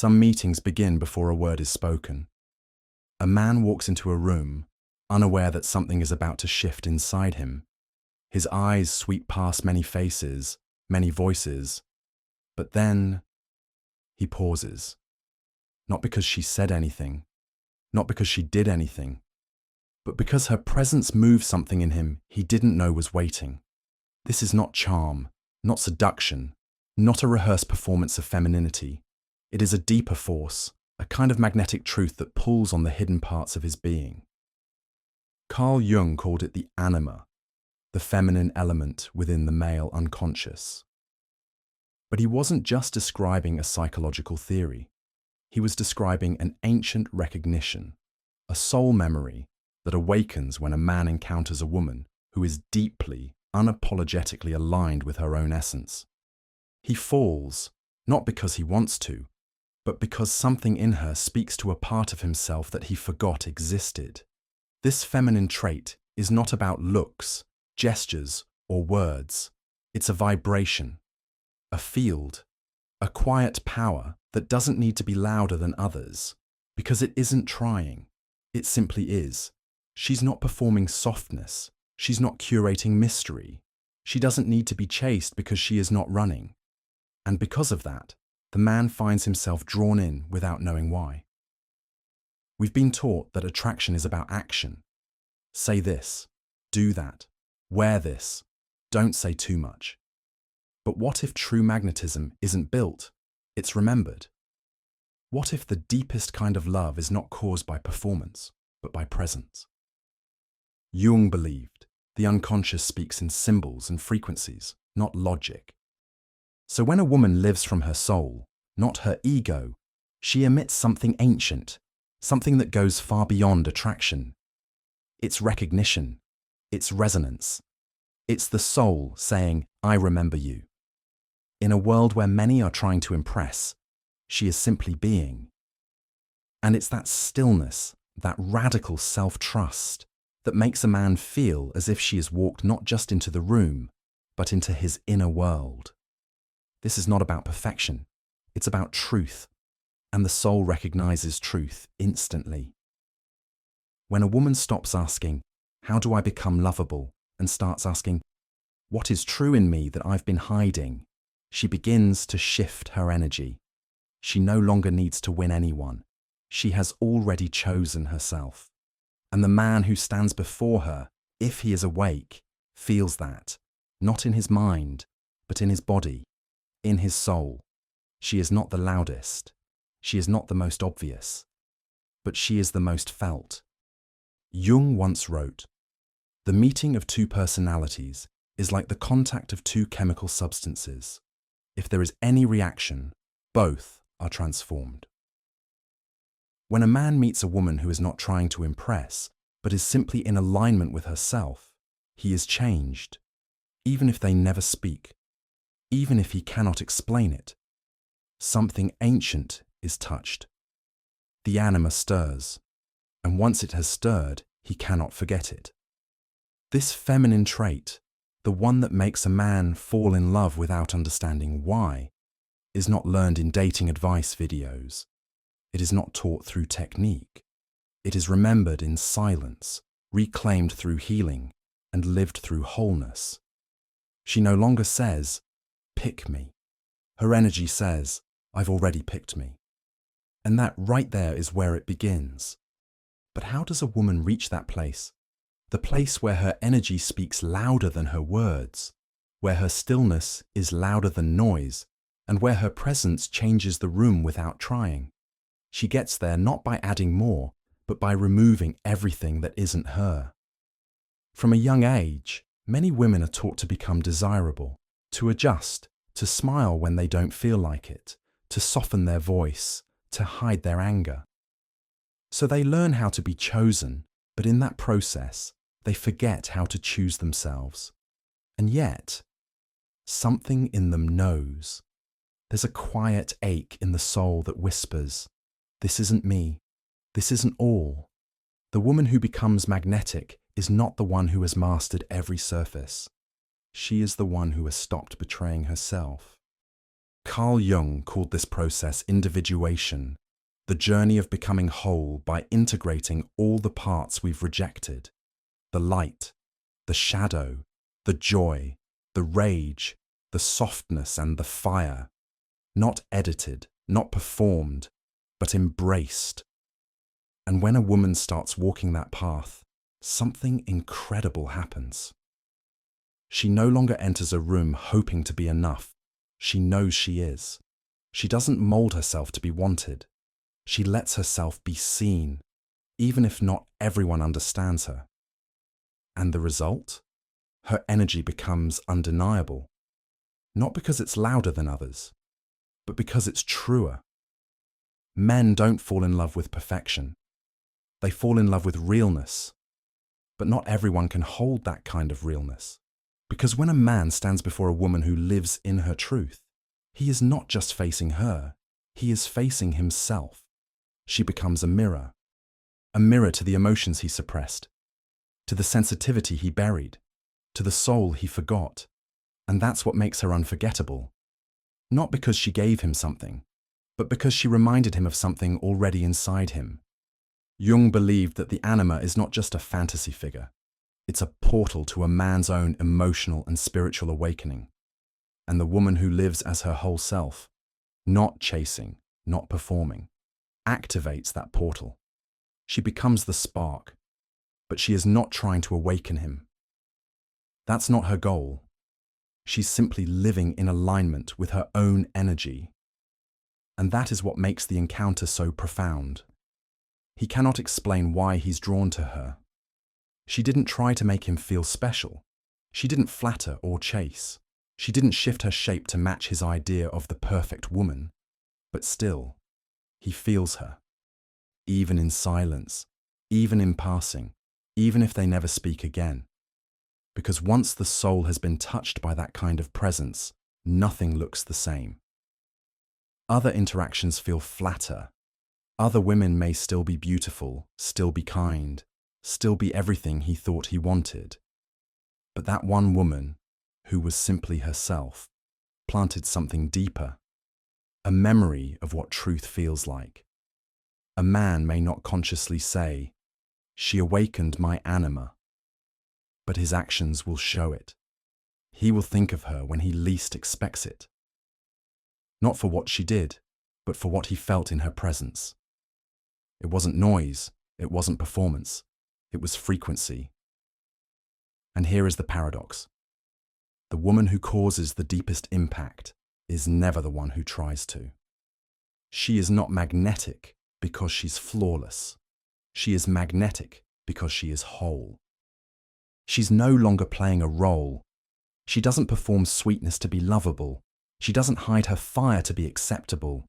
Some meetings begin before a word is spoken. A man walks into a room, unaware that something is about to shift inside him. His eyes sweep past many faces, many voices, but then he pauses. Not because she said anything, not because she did anything, but because her presence moved something in him he didn't know was waiting. This is not charm, not seduction, not a rehearsed performance of femininity. It is a deeper force, a kind of magnetic truth that pulls on the hidden parts of his being. Carl Jung called it the Anima, the feminine element within the male unconscious. But he wasn't just describing a psychological theory. He was describing an ancient recognition, a soul memory that awakens when a man encounters a woman who is deeply, unapologetically aligned with her own essence. He falls, not because he wants to, but because something in her speaks to a part of himself that he forgot existed. This feminine trait is not about looks, gestures, or words. It's a vibration, a field, a quiet power that doesn't need to be louder than others, because it isn't trying. It simply is. She's not performing softness. She's not curating mystery. She doesn't need to be chased because she is not running. And because of that, the man finds himself drawn in without knowing why. We've been taught that attraction is about action. Say this, do that, wear this, don't say too much. But what if true magnetism isn't built, it's remembered? What if the deepest kind of love is not caused by performance, but by presence? Jung believed the unconscious speaks in symbols and frequencies, not logic. So when a woman lives from her soul, not her ego, she emits something ancient, something that goes far beyond attraction. It's recognition, it's resonance. It's the soul saying, I remember you. In a world where many are trying to impress, she is simply being. And it's that stillness, that radical self-trust, that makes a man feel as if she has walked not just into the room, but into his inner world. This is not about perfection, it's about truth, and the soul recognizes truth instantly. When a woman stops asking, how do I become lovable, and starts asking, what is true in me that I've been hiding, she begins to shift her energy. She no longer needs to win anyone. She has already chosen herself. And the man who stands before her, if he is awake, feels that, not in his mind, but in his body, in his soul. She is not the loudest. She is not the most obvious. But she is the most felt. Jung once wrote, the meeting of two personalities is like the contact of two chemical substances. If there is any reaction, both are transformed. When a man meets a woman who is not trying to impress, but is simply in alignment with herself, he is changed, even if they never speak, even if he cannot explain it. Something ancient is touched. The anima stirs, and once it has stirred, he cannot forget it. This feminine trait, the one that makes a man fall in love without understanding why, is not learned in dating advice videos. It is not taught through technique. It is remembered in silence, reclaimed through healing, and lived through wholeness. She no longer says, pick me. Her energy says, I've already picked me. And that right there is where it begins. But how does a woman reach that place? The place where her energy speaks louder than her words, where her stillness is louder than noise, and where her presence changes the room without trying. She gets there not by adding more, but by removing everything that isn't her. From a young age, many women are taught to become desirable, to adjust, to smile when they don't feel like it, to soften their voice, to hide their anger. So they learn how to be chosen, but in that process, they forget how to choose themselves. And yet, something in them knows. There's a quiet ache in the soul that whispers, this isn't me. This isn't all. The woman who becomes magnetic is not the one who has mastered every surface. She is the one who has stopped betraying herself. Carl Jung called this process individuation, the journey of becoming whole by integrating all the parts we've rejected: the light, the shadow, the joy, the rage, the softness and the fire, not edited, not performed, but embraced. And when a woman starts walking that path, something incredible happens. She no longer enters a room hoping to be enough. She knows she is. She doesn't mold herself to be wanted. She lets herself be seen, even if not everyone understands her. And the result? Her energy becomes undeniable. Not because it's louder than others, but because it's truer. Men don't fall in love with perfection. They fall in love with realness. But not everyone can hold that kind of realness. Because when a man stands before a woman who lives in her truth, he is not just facing her, he is facing himself. She becomes a mirror to the emotions he suppressed, to the sensitivity he buried, to the soul he forgot. And that's what makes her unforgettable. Not because she gave him something, but because she reminded him of something already inside him. Jung believed that the anima is not just a fantasy figure. It's a portal to a man's own emotional and spiritual awakening. And the woman who lives as her whole self, not chasing, not performing, activates that portal. She becomes the spark, but she is not trying to awaken him. That's not her goal. She's simply living in alignment with her own energy. And that is what makes the encounter so profound. He cannot explain why he's drawn to her. She didn't try to make him feel special. She didn't flatter or chase. She didn't shift her shape to match his idea of the perfect woman. But still, he feels her. Even in silence, even in passing, even if they never speak again. Because once the soul has been touched by that kind of presence, nothing looks the same. Other interactions feel flatter. Other women may still be beautiful, still be kind, still be everything he thought he wanted. But that one woman, who was simply herself, planted something deeper, a memory of what truth feels like. A man may not consciously say, "She awakened my anima," but his actions will show it. He will think of her when he least expects it. Not for what she did, but for what he felt in her presence. It wasn't noise, it wasn't performance, it was frequency. And here is the paradox. The woman who causes the deepest impact is never the one who tries to. She is not magnetic because she's flawless. She is magnetic because she is whole. She's no longer playing a role. She doesn't perform sweetness to be lovable. She doesn't hide her fire to be acceptable.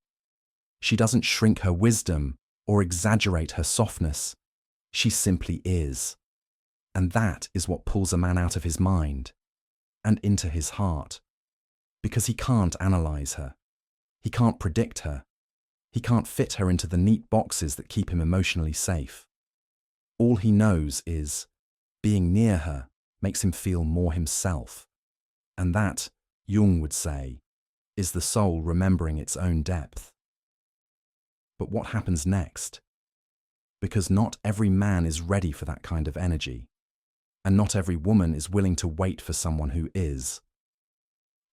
She doesn't shrink her wisdom or exaggerate her softness. She simply is. And that is what pulls a man out of his mind and into his heart. Because he can't analyze her. He can't predict her. He can't fit her into the neat boxes that keep him emotionally safe. All he knows is being near her makes him feel more himself. And that, Jung would say, is the soul remembering its own depth. But what happens next? Because not every man is ready for that kind of energy, and not every woman is willing to wait for someone who is.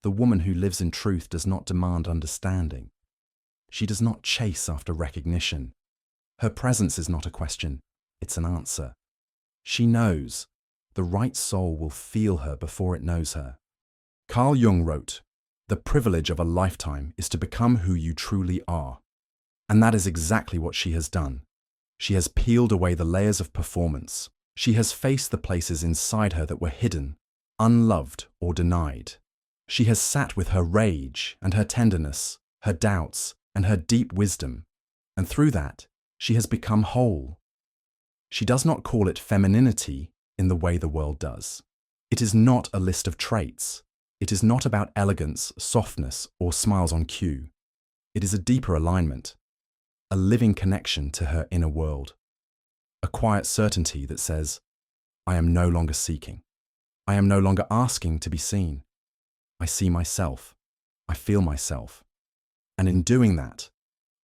The woman who lives in truth does not demand understanding. She does not chase after recognition. Her presence is not a question, it's an answer. She knows. The right soul will feel her before it knows her. Carl Jung wrote, "The privilege of a lifetime is to become who you truly are." And that is exactly what she has done. She has peeled away the layers of performance. She has faced the places inside her that were hidden, unloved or denied. She has sat with her rage and her tenderness, her doubts and her deep wisdom, and through that, she has become whole. She does not call it femininity in the way the world does. It is not a list of traits. It is not about elegance, softness, or smiles on cue. It is a deeper alignment, a living connection to her inner world, a quiet certainty that says, "I am no longer seeking. I am no longer asking to be seen. I see myself. I feel myself. And in doing that,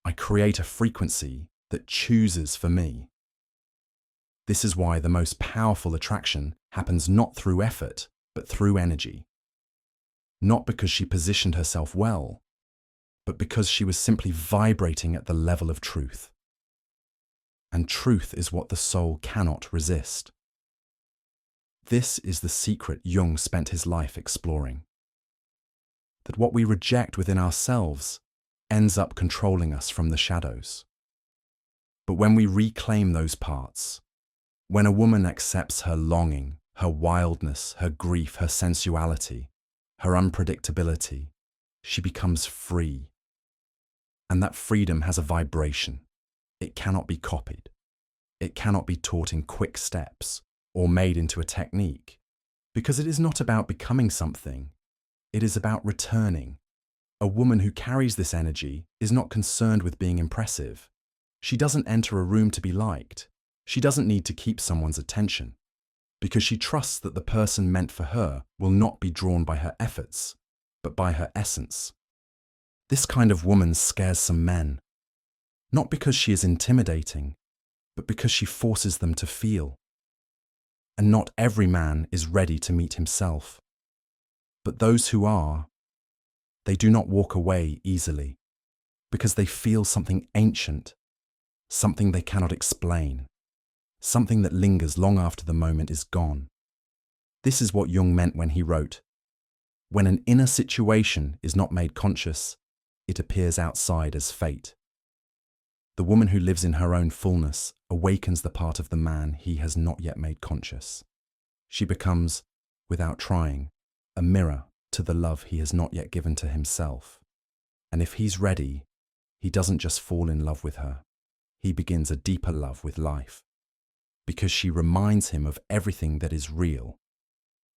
I create a frequency that chooses for me. This is why the most powerful attraction happens not through effort, but through energy. Not because she positioned herself well, but because she was simply vibrating at the level of truth. And truth is what the soul cannot resist. This is the secret Jung spent his life exploring. That what we reject within ourselves ends up controlling us from the shadows. But when we reclaim those parts, when a woman accepts her longing, her wildness, her grief, her sensuality, her unpredictability, she becomes free. And that freedom has a vibration. It cannot be copied. It cannot be taught in quick steps or made into a technique, because it is not about becoming something. It is about returning. A woman who carries this energy is not concerned with being impressive. She doesn't enter a room to be liked. She doesn't need to keep someone's attention, because she trusts that the person meant for her will not be drawn by her efforts, but by her essence. This kind of woman scares some men, not because she is intimidating, but because she forces them to feel. And not every man is ready to meet himself. But those who are, they do not walk away easily, because they feel something ancient, something they cannot explain, something that lingers long after the moment is gone. This is what Jung meant when he wrote, "When an inner situation is not made conscious, it appears outside as fate." The woman who lives in her own fullness awakens the part of the man he has not yet made conscious. She becomes, without trying, a mirror to the love he has not yet given to himself. And if he's ready, he doesn't just fall in love with her. He begins a deeper love with life, because she reminds him of everything that is real.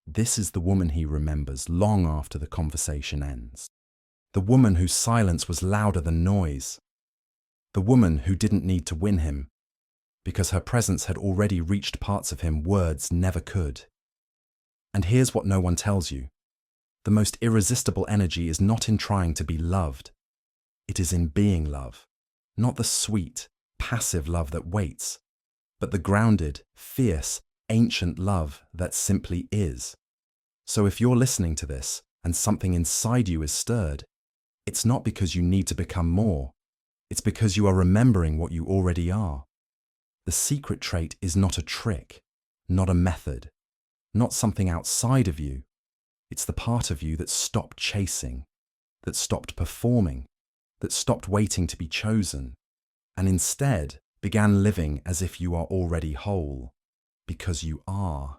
This is the woman he remembers long after the conversation ends. The woman whose silence was louder than noise. The woman who didn't need to win him, because her presence had already reached parts of him words never could. And here's what no one tells you. The most irresistible energy is not in trying to be loved. It is in being love, not the sweet, passive love that waits, but the grounded, fierce, ancient love that simply is. So if you're listening to this and something inside you is stirred, it's not because you need to become more. It's because you are remembering what you already are. The secret trait is not a trick, not a method, not something outside of you. It's the part of you that stopped chasing, that stopped performing, that stopped waiting to be chosen, and instead began living as if you are already whole, because you are.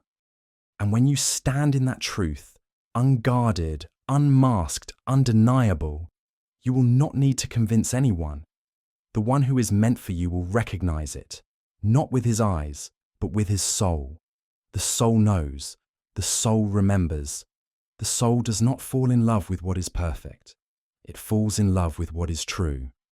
And when you stand in that truth, unguarded, unmasked, undeniable, you will not need to convince anyone. The one who is meant for you will recognize it, not with his eyes, but with his soul. The soul knows, the soul remembers. The soul does not fall in love with what is perfect. It falls in love with what is true.